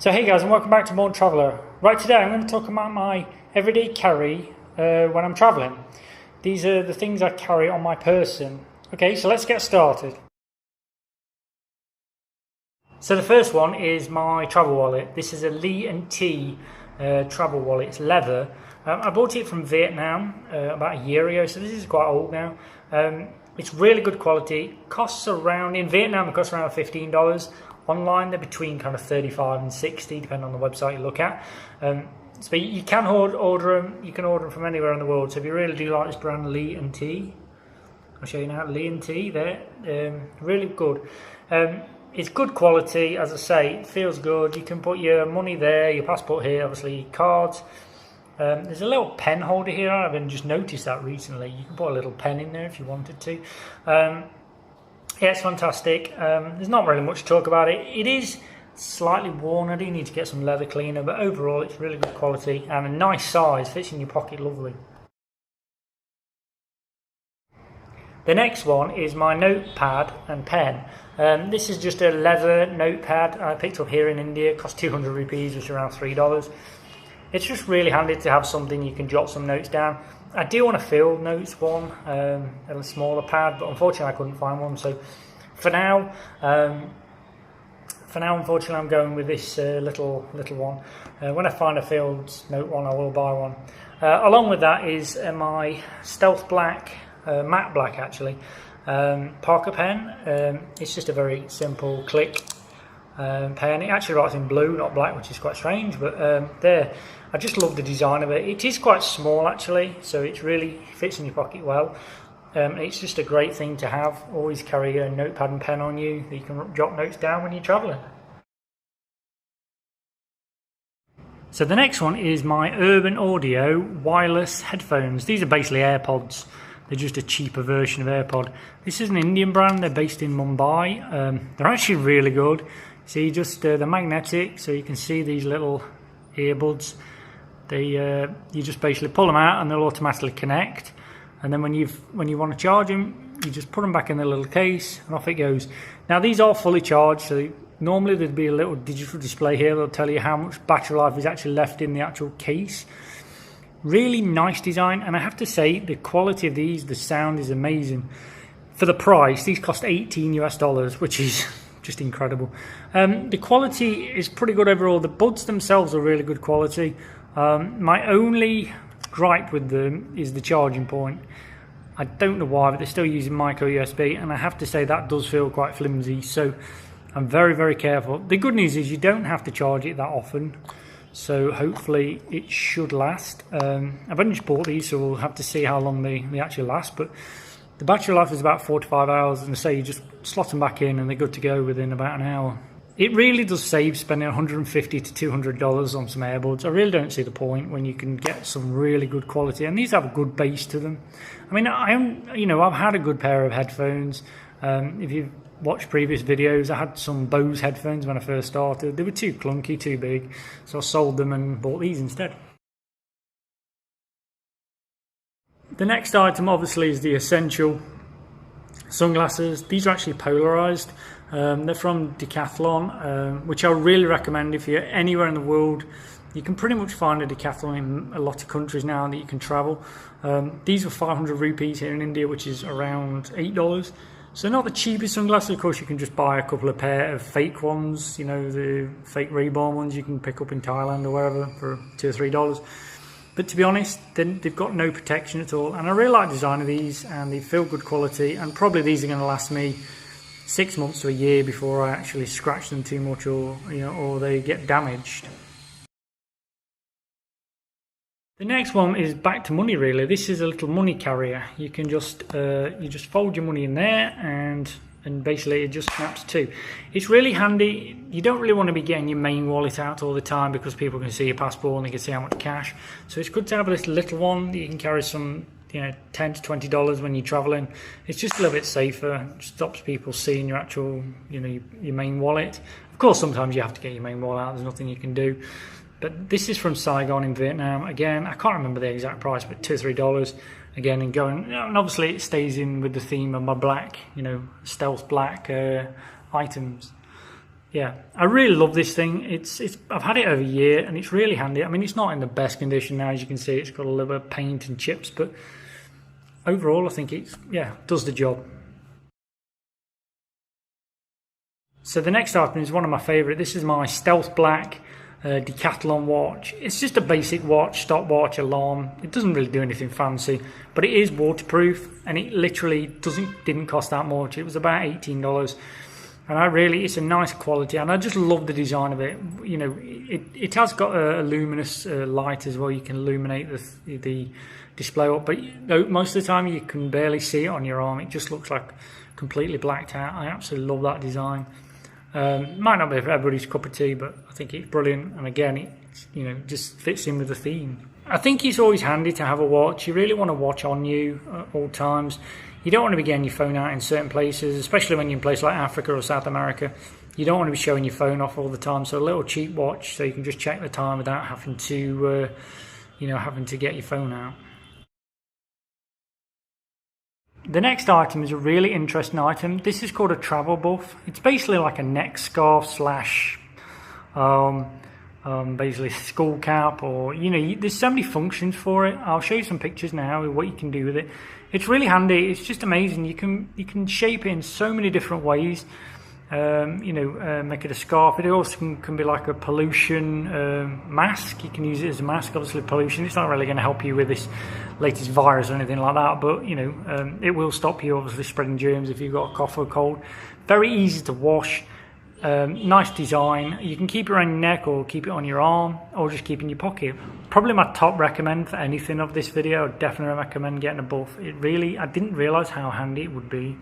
So hey guys, and welcome back to Modern Traveller. Right, today I'm going to talk about my everyday carry when I'm travelling. These are the things I carry on my person. Okay, so let's get started. So the first one is my travel wallet. This is a Lee & T travel wallet. It's leather. I bought it from Vietnam about a year ago, so this is quite old now. It's really good quality. Costs around, in Vietnam it costs around $15. Online they're between kind of 35 and 60 depending on the website you look at. So you can order them. You can order them from anywhere in the world. So if you really do like this brand, Lee & T, I'll show you now. Lee & T, they're really good. It's good quality, as I say. It feels good. You can put your money there, your passport here, obviously cards. There's a little pen holder here. I haven't just noticed that recently. You can put a little pen in there if you wanted to. Yeah, it's fantastic. There's not really much to talk about it. It is slightly worn. I do need to get some leather cleaner, but overall it's really good quality and a nice size. Fits in your pocket lovely. The next one is my Notepad and Pen. This is just a leather notepad I picked up here in India. It cost 200 rupees, which is around $3. It's just really handy to have something you can jot some notes down. I do want a field notes one, a smaller pad, but unfortunately I couldn't find one. So for now, unfortunately, I'm going with this little one. When I find a field note one, I will buy one. Along with that is my stealth black, matte black actually, Parker pen. It's just a very simple click pen. It actually writes in blue, not black, which is quite strange, but there. I just love the design of it. It is quite small actually, so it really fits in your pocket well. It's just a great thing to have. Always carry a notepad and pen on you that you can jot notes down when you're travelling. So the next one is my Urban Audio wireless headphones. These are basically AirPods. They're just a cheaper version of AirPod. This is an Indian brand. They're based in Mumbai. They're actually really good. See, they're magnetic, so you can see these little earbuds. You just basically pull them out and they'll automatically connect, and then when you want to charge them, you just put them back in the little case and off it goes. Now these are fully charged, so normally there'd be a little digital display here that'll tell you how much battery life is actually left in the actual case. Really nice design, and I have to say the quality of these, the sound is amazing. For the price, these cost $18 US, which is just incredible. The quality is pretty good overall. The buds themselves are really good quality. My only gripe with them is the charging point. I don't know why, but they're still using micro USB, and I have to say that does feel quite flimsy, so I'm very, very careful. The good news is you don't have to charge it that often, so hopefully it should last. I've only just bought these, so we'll have to see how long they actually last, but the battery life is about 4 to 5 hours, and say you just slot them back in and they're good to go within about an hour. It really does save spending $150 to $200 on some earbuds. I really don't see the point when you can get some really good quality, and these have a good bass to them. I mean, I've had a good pair of headphones. If you've watched previous videos, I had some Bose headphones when I first started. They were too clunky, too big, so I sold them and bought these instead. The next item obviously is the essential sunglasses. These are actually polarized. They're from Decathlon, which I really recommend if you're anywhere in the world. You can pretty much find a Decathlon in a lot of countries now that you can travel. These were 500 rupees here in India, which is around $8. So not the cheapest sunglasses. Of course, you can just buy a couple of pair of fake ones, the fake Reborn ones you can pick up in Thailand or wherever for $2 or $3. But to be honest, they've got no protection at all. And I really like the design of these, and they feel good quality. And probably these are going to last me 6 months to a year before I actually scratch them too much, or they get damaged. The next one is back to money really. This is a little money carrier. You can just fold your money in there, and basically it just snaps too. It's really handy. You don't really want to be getting your main wallet out all the time because people can see your passport and they can see how much cash. So it's good to have this little one that you can carry some $10 to $20 when you're traveling. It's just a little bit safer. It stops people seeing your actual, your main wallet. Of course, sometimes you have to get your main wallet out. There's nothing you can do. But this is from Saigon in Vietnam. Again, I can't remember the exact price, but $2 or $3. Again, and obviously it stays in with the theme of my black, stealth black items. yeah, I really love this thing. I've had it over a year and it's really handy. I mean, it's not in the best condition now, as you can see. It's got a little bit of paint and chips, but overall, I think does the job. So the next item is one of my favourite. This is my Stealth Black Decathlon watch. It's just a basic watch, stopwatch, alarm. It doesn't really do anything fancy, but it is waterproof, and it literally didn't cost that much. It was about $18, and it's a nice quality, and I just love the design of it. You know, it has got a luminous light as well. You can illuminate the display up, but most of the time you can barely see it on your arm. It just looks like completely blacked out. I absolutely love that design. Might not be for everybody's cup of tea, but I think it's brilliant, and again, it just fits in with the theme. I think it's always handy to have a watch. You really want to watch on you at all times. You don't want to be getting your phone out in certain places, especially when you're in places like Africa or South America. You don't want to be showing your phone off all the time. So a little cheap watch, so you can just check the time without having to, having to get your phone out. The next item is a really interesting item. This is called a travel buff. It's basically like a neck scarf slash basically skull cap, or there's so many functions for it. I'll show you some pictures now of what you can do with it. It's really handy. It's just amazing. You can shape it in so many different ways. Make it a scarf. It also can be like a pollution mask. You can use it as a mask. Obviously, pollution, it's not really going to help you with this latest virus or anything like that, but it will stop you obviously spreading germs if you've got a cough or a cold. Very easy to wash. Nice design. You can keep it around your neck, or keep it on your arm, or just keep it in your pocket. Probably my top recommend for anything of this video. I'd definitely recommend getting a buff. I didn't realize how handy it would be.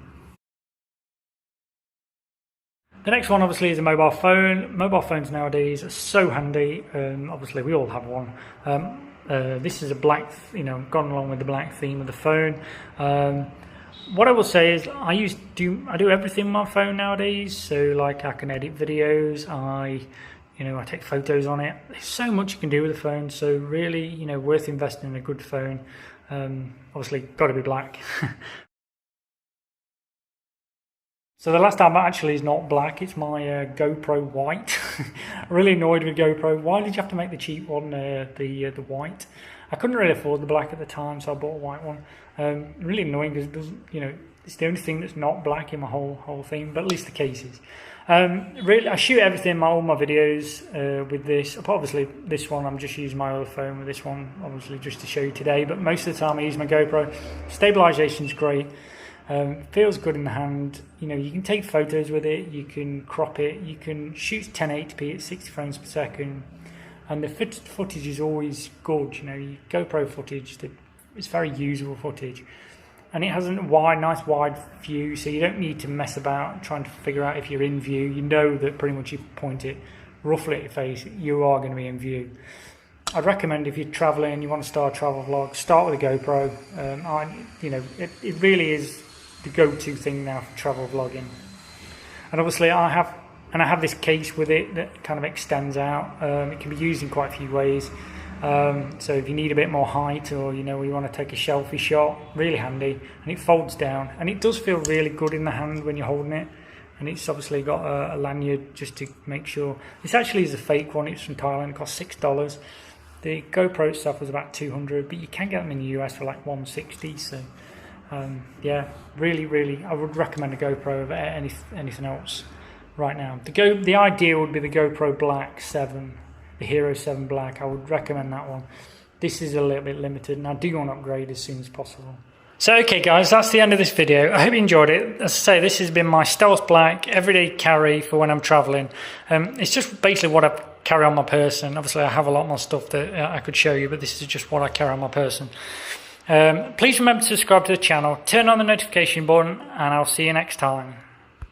The next one obviously is a mobile phone. Mobile phones nowadays are so handy. Obviously we all have one. This is a black, gone along with the black theme of the phone. What I will say is I do everything on my phone nowadays. So like I can edit videos, I take photos on it. There's so much you can do with a phone. So really, worth investing in a good phone. Obviously got to be black. So the last item actually is not black, it's my GoPro white. Really annoyed with GoPro. Why did you have to make the cheap one the white? I couldn't really afford the black at the time, so I bought a white one. Really annoying because it doesn't, it's the only thing that's not black in my whole thing, but at least the case is. Really, I shoot everything, all my videos with this. Obviously, this one I'm just using my other phone with this one, obviously just to show you today. But most of the time I use my GoPro. Stabilization's great. Feels good in the hand. You can take photos with it, you can crop it, you can shoot 1080p at 60 frames per second, and the footage is always good. GoPro footage, it's very usable footage, and it has a nice wide view, so you don't need to mess about trying to figure out if you're in view. You know that pretty much if you point it roughly at your face, you are going to be in view. I'd recommend if you're traveling, you want to start a travel vlog, start with a GoPro. It really is the go-to thing now for travel vlogging. And obviously I have this case with it that kind of extends out. It can be used in quite a few ways. So if you need a bit more height, or you want to take a selfie shot, really handy. And it folds down, and it does feel really good in the hand when you're holding it. And it's obviously got a lanyard just to make sure. This actually is a fake one. It's from Thailand. It cost $6. The GoPro stuff was about $200, but you can get them in the US for like $160. So really, I would recommend a GoPro over anything else right now. The ideal would be the GoPro Black 7, the Hero 7 Black. I would recommend that one. This is a little bit limited, and I do want to upgrade as soon as possible. So okay guys, that's the end of this video. I hope you enjoyed it. As I say, this has been my Stealth Black everyday carry for when I'm traveling. It's just basically what I carry on my person. Obviously I have a lot more stuff that I could show you, but this is just what I carry on my person. Please remember to subscribe to the channel, turn on the notification button, and I'll see you next time.